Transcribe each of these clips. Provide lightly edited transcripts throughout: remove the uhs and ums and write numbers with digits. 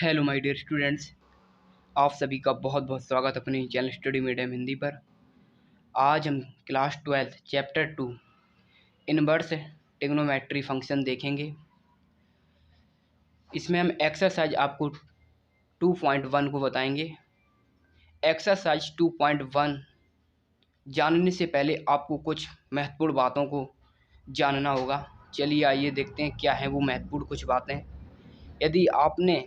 Hello my dear students, आप सभी का बहुत बहुत स्वागत अपने चैनल स्टडी मीडियम हिंदी पर। आज हम class 12 chapter 2 inverse trigonometry function देखेंगे। इसमें हम एक्सरसाइज आपको 2.1 को बताएंगे। एक्सरसाइज 2.1 जानने से पहले आपको कुछ महत्वपूर्ण बातों को जानना होगा। चलिए आइए देखते हैं क्या है वो महत्वपूर्ण कुछ बातें। यदि आपने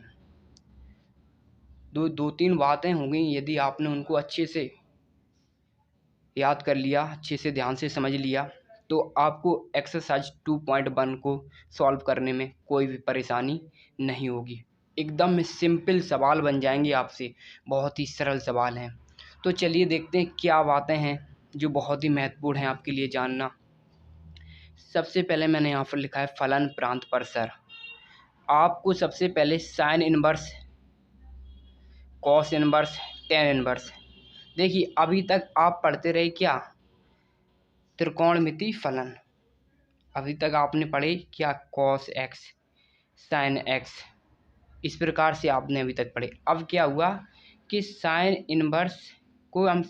दो तीन बातें होंगी, यदि आपने उनको अच्छे से याद कर लिया, अच्छे से ध्यान से समझ लिया, तो आपको एक्सरसाइज 2.1 को सॉल्व करने में कोई भी परेशानी नहीं होगी। एकदम सिंपल सवाल बन जाएंगे आपसे, बहुत ही सरल सवाल हैं। तो चलिए देखते हैं क्या बातें हैं जो बहुत ही महत्वपूर्ण हैं आपके लिए जानना। सबसे पहले मैंने यहाँ पर लिखा है फलन प्रांत परसर। आपको सबसे पहले sine inverse, cos inverse, tan inverse, देखिए अभी तक आप पढ़ते रहे क्या, त्रिकोणमिति फलन। अभी तक आपने पढ़े क्या, कॉस एक्स, साइन एक्स, इस प्रकार से आपने अभी तक पढ़े। अब क्या हुआ कि साइन इनवर्स को हम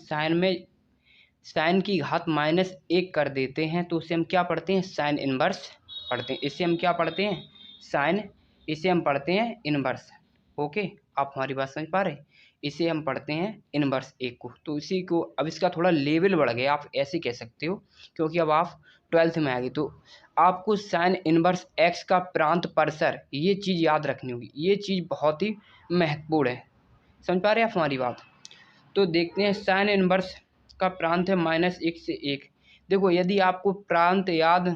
साइन की घात -1 कर देते हैं, तो उसे हम क्या पढ़ते हैं, साइन इनवर्स पढ़ते हैं। इसे हम क्या पढ़ते हैं, साइन, इसे हम पढ़ते हैं इनवर्स। ओके, आप हमारी बात समझ पा रहे, इसे हम पढ़ते हैं इनवर्स 1 को। तो इसी को अब इसका थोड़ा लेवल बढ़ गया, आप ऐसे कह सकते हो, क्योंकि अब आप 12th में आ गए। तो आपको साइन इनवर्स एक्स का प्रांत परसर, ये चीज़ याद रखनी होगी। ये चीज़ बहुत ही महत्वपूर्ण है। समझ पा रहे हैं आप हमारी बात। तो देखते हैं साइन इनवर्स का प्रांत है -1 से 1। देखो यदि आपको प्रांत याद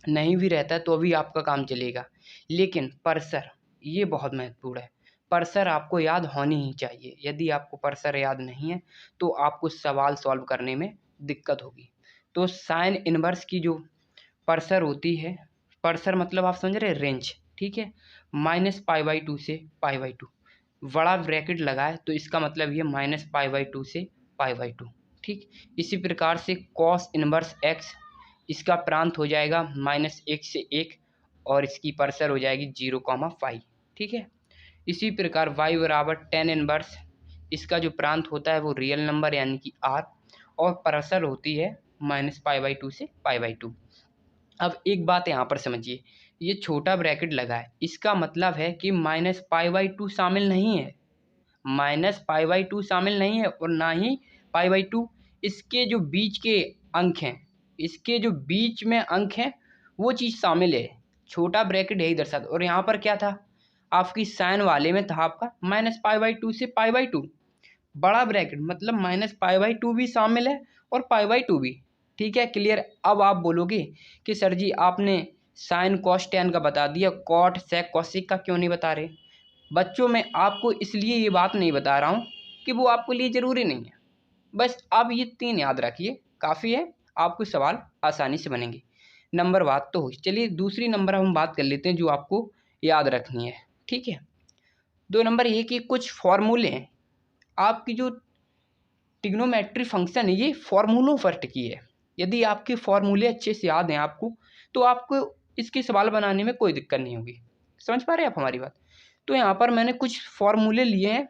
नहीं भी रहता है तो भी आपका काम चलेगा, लेकिन परसर ये बहुत महत्वपूर्ण है। परसर आपको याद होनी ही चाहिए। यदि आपको परसर याद नहीं है तो आपको सवाल सॉल्व करने में दिक्कत होगी। तो साइन इनवर्स की जो परसर होती है, परसर मतलब आप समझ रहे, रेंज, ठीक है, -π/2 से π/2, बड़ा ब्रैकेट लगा है तो इसका मतलब ये -π/2 से π/2, ठीक। इसी प्रकार से कॉस इनवर्स एक्स, इसका प्रांत हो जाएगा -1 से 1 और इसकी परसर हो जाएगी 0,5, ठीक है। इसी प्रकार y बराबर टेन इनवर्स, इसका जो प्रांत होता है वो रियल नंबर यानी कि r, और परसर होती है -π/2 से π/2। अब एक बात यहाँ पर समझिए, ये छोटा ब्रैकेट लगा है, इसका मतलब है कि -π/2 शामिल नहीं है, -π/2 शामिल नहीं है, और ना ही π/2। इसके जो बीच के अंक हैं, इसके जो बीच में अंक हैं वो चीज़ शामिल है। छोटा ब्रैकेट यही दर्शाता। और यहाँ पर क्या था, आपकी साइन वाले में था आपका -π/2 से π/2, बड़ा ब्रैकेट मतलब -π/2 भी शामिल है और π/2 भी, ठीक है, क्लियर। अब आप बोलोगे कि सर जी आपने साइन कॉस टेन का बता दिया, कॉट सेक कॉसेक का क्यों नहीं बता रहे। बच्चों में आपको इसलिए ये बात नहीं बता रहा हूँ कि वो आपके लिए ज़रूरी नहीं है। बस अब ये 3 याद रखिए, काफ़ी है, आपको सवाल आसानी से बनेंगे। नंबर बात तो हुई। चलिए दूसरी नंबर हम बात कर लेते हैं जो आपको याद रखनी है, ठीक है। 2 नंबर ये कि कुछ फॉर्मूले हैं, आपकी जो ट्रिग्नोमेट्री फंक्शन है ये फॉर्मूलों पर टिकी है। यदि आपके फॉर्मूले अच्छे से याद हैं आपको, तो आपको इसके सवाल बनाने में कोई दिक्कत नहीं होगी। समझ पा रहे हैं आप हमारी बात। तो यहाँ पर मैंने कुछ फॉर्मूले लिए हैं,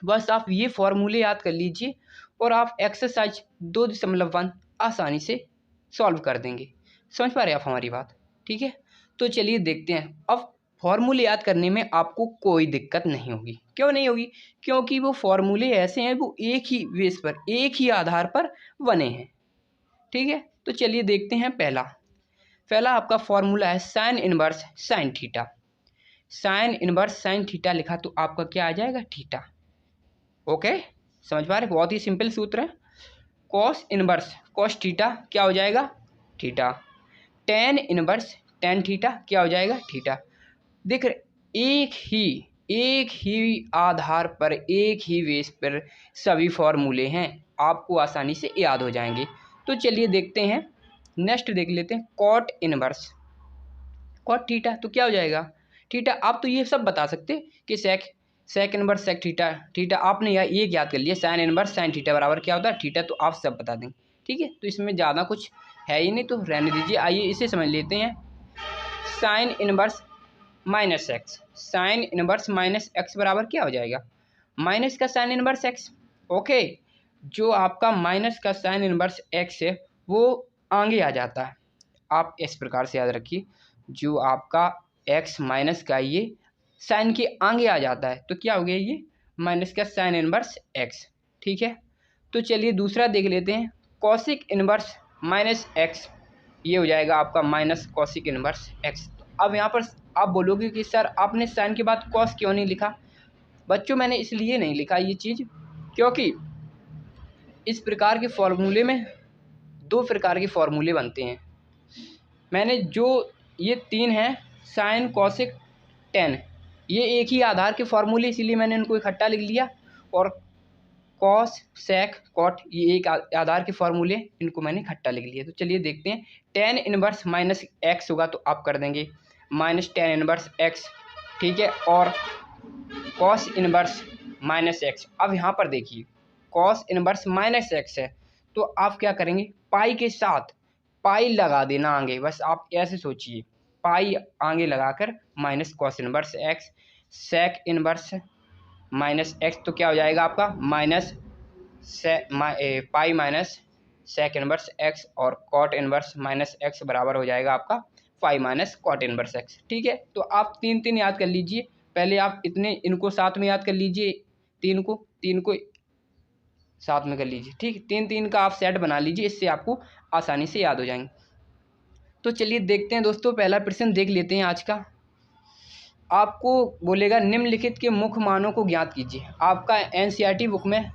बस आप ये फॉर्मूले याद कर लीजिए और आप एक्सरसाइज 2.1 आसानी से सॉल्व कर देंगे। समझ पा रहे हैं आप हमारी बात, ठीक है। तो चलिए देखते हैं। अब फॉर्मूले याद करने में आपको कोई दिक्कत नहीं होगी। क्यों नहीं होगी, क्योंकि वो फॉर्मूले ऐसे हैं, वो एक ही बेस पर, एक ही आधार पर बने हैं, ठीक है। तो चलिए देखते हैं। पहला आपका फॉर्मूला है sine inverse sine theta. Sine inverse sine theta लिखा तो आपका क्या आ जाएगा, थीटा। ओके, समझ पा रहे, बहुत ही सिंपल सूत्र है। कॉस इनवर्स कॉस थीटा क्या हो जाएगा, theta. Tan inverse tan theta क्या हो जाएगा, थीटा। देख रहे, एक ही आधार पर, एक ही बेस पर सभी फॉर्मूले हैं, आपको आसानी से याद हो जाएंगे। तो चलिए देखते हैं, नेक्स्ट देख लेते हैं। कॉट इनवर्स कॉट थीटा तो क्या हो जाएगा, थीटा। आप तो ये सब बता सकते कि sec inverse sec theta, theta आपने एक याद कर लिया, साइन इनवर्स साइन थीटा बराबर क्या होता है, थीटा, तो आप सब बता देंगे, ठीक है। तो इसमें ज़्यादा कुछ है ही नहीं, तो रहने दीजिए। आइए इसे समझ लेते हैं। Sine inverse minus x, sine inverse minus x बराबर क्या हो जाएगा, माइनस का साइन इनवर्स एक्स। ओके, जो आपका माइनस का साइन इनवर्स एक्स है वो आगे आ जाता है। आप इस प्रकार से याद रखिए, जो आपका एक्स माइनस का ये साइन के आगे आ जाता है तो क्या हो गया, ये माइनस का साइन इनवर्स एक्स। ठीक है, तो चलिए दूसरा देख लेते हैं, कॉसिक इनवर्स माइनस एक्स, ये हो जाएगा आपका माइनस कॉसिक इनवर्स एक्स। अब यहाँ पर आप बोलोगे कि सर आपने साइन के बाद कॉस क्यों नहीं लिखा। बच्चों मैंने इसलिए नहीं लिखा ये चीज़, क्योंकि इस प्रकार के फॉर्मूले में दो प्रकार के फॉर्मूले बनते हैं। मैंने जो ये तीन हैं, साइन कॉसिक टेन, ये एक ही आधार के फॉर्मूले, इसीलिए मैंने इनको इकट्ठा लिख लिया। और कॉस सेक कॉट, ये एक आधार के फॉर्मूले, इनको मैंने इकट्ठा लिख लिया। तो चलिए देखते हैं, टेन इनवर्स माइनस एक्स होगा तो आप कर देंगे माइनस टेन इनवर्स एक्स। ठीक है, और कॉस इनवर्स माइनस एक्स। अब यहाँ पर देखिए कॉस इनवर्स माइनस एक्स है तो आप क्या करेंगे, पाई के साथ पाई लगा देना आगे, बस आप ऐसे सोचिए, पाई आगे लगाकर minus cos inverse x, sec inverse minus x, तो क्या हो जाएगा आपका minus pi minus sec inverse x, और कॉट इनवर्स माइनस एक्स बराबर हो जाएगा आपका pi minus cot inverse x. ठीक है, तो आप तीन तीन याद कर लीजिए, पहले आप इतने इनको साथ में याद कर लीजिए, तीन को साथ में कर लीजिए। ठीक, तीन तीन का आप सेट बना लीजिए, इससे आपको आसानी से याद हो जाएंगे। तो चलिए देखते हैं दोस्तों, पहला प्रश्न देख लेते हैं आज का। आपको बोलेगा निम्नलिखित के मुख्य मानों को ज्ञात कीजिए। आपका एनसीईआरटी बुक में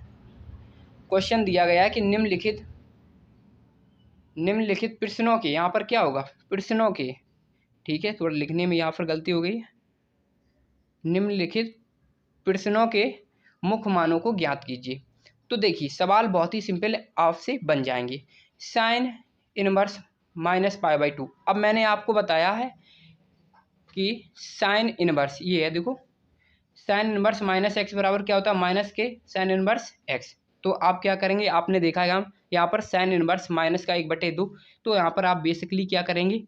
क्वेश्चन दिया गया है कि निम्नलिखित प्रश्नों के, यहाँ पर क्या होगा, प्रश्नों के, ठीक है, थोड़ा लिखने में यहाँ पर गलती हो गई है, निम्नलिखित प्रश्नों के मुख्य मानों को ज्ञात कीजिए। तो देखिए सवाल बहुत ही सिंपल आपसे बन जाएंगे। Sine inverse minus pi by two, अब मैंने आपको बताया है कि साइन इनवर्स ये है, देखो साइन इनवर्स माइनस एक्स बराबर क्या होता है, माइनस के साइन इनवर्स एक्स। तो आप क्या करेंगे, आपने देखा है हम यहाँ पर साइन इनवर्स माइनस का 1/2, तो यहाँ पर आप बेसिकली क्या करेंगे,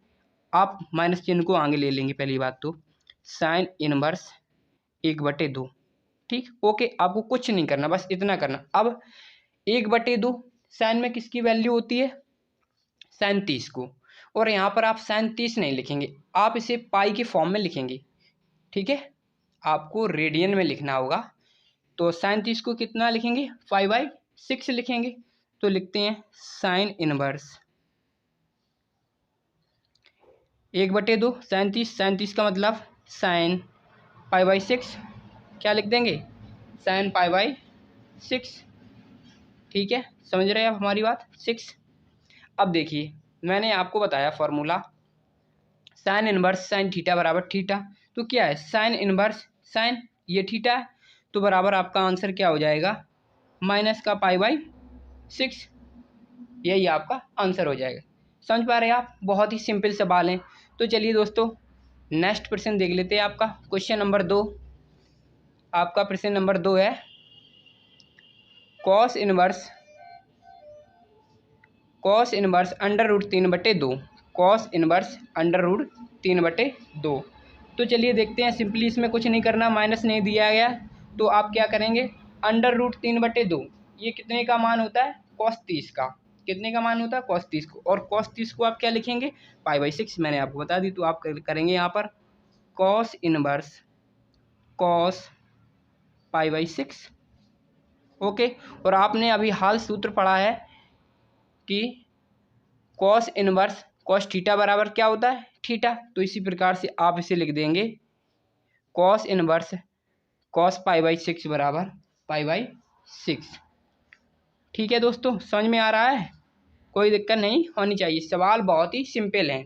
आप माइनस चिन्ह को आगे ले लेंगे। पहली बात तो साइन इनवर्स 1/2, ठीक, ओके, आपको कुछ नहीं करना, बस इतना करना। अब 1/2 साइन में किसकी वैल्यू होती है, साइन 30 को, और यहाँ पर आप साइन 30 नहीं लिखेंगे, आप इसे पाई के फॉर्म में लिखेंगे। ठीक है, आपको रेडियन में लिखना होगा, तो साइन 30 को कितना लिखेंगे, 5/6 लिखेंगे। तो लिखते हैं साइन इनवर्स 1/2 साइन 30 का मतलब साइन पाई/6, क्या लिख देंगे, साइन पाई/6। ठीक है, समझ रहे हैं आप हमारी बात, 6। अब देखिए मैंने आपको बताया formula, sine inverse sine theta बराबर थीटा, तो क्या है साइन इनवर्स साइन, ये थीटा है, तो बराबर आपका आंसर क्या हो जाएगा, माइनस का पाई/6, यही आपका आंसर हो जाएगा। समझ पा रहे हैं आप, बहुत ही सिंपल सवाल हैं। तो चलिए दोस्तों नेक्स्ट प्रश्न देख लेते हैं, आपका क्वेश्चन नंबर 2। आपका प्रश्न नंबर 2 है cos inverse under root 3/2, cos inverse under root 3/2। तो चलिए देखते हैं, सिंपली इसमें कुछ नहीं करना, माइनस नहीं दिया गया, तो आप क्या करेंगे, अंडर रूट 3/2, ये कितने का मान होता है, कॉस 30 का, कितने का मान होता है, कॉस 30 को, और कॉस 30 को आप क्या लिखेंगे, पाई/6, मैंने आपको बता दी। तो आप करेंगे यहाँ पर कॉस इनवर्स कॉस पाई/6, ओके। और आपने अभी हाल सूत्र पढ़ा है कि कॉस इनवर्स कॉस थीटा बराबर क्या होता है, थीटा, तो इसी प्रकार से आप इसे लिख देंगे कॉस इनवर्स कॉस पाई/6 बराबर पाई/6। ठीक है दोस्तों, समझ में आ रहा है, कोई दिक्कत नहीं होनी चाहिए, सवाल बहुत ही सिंपल हैं।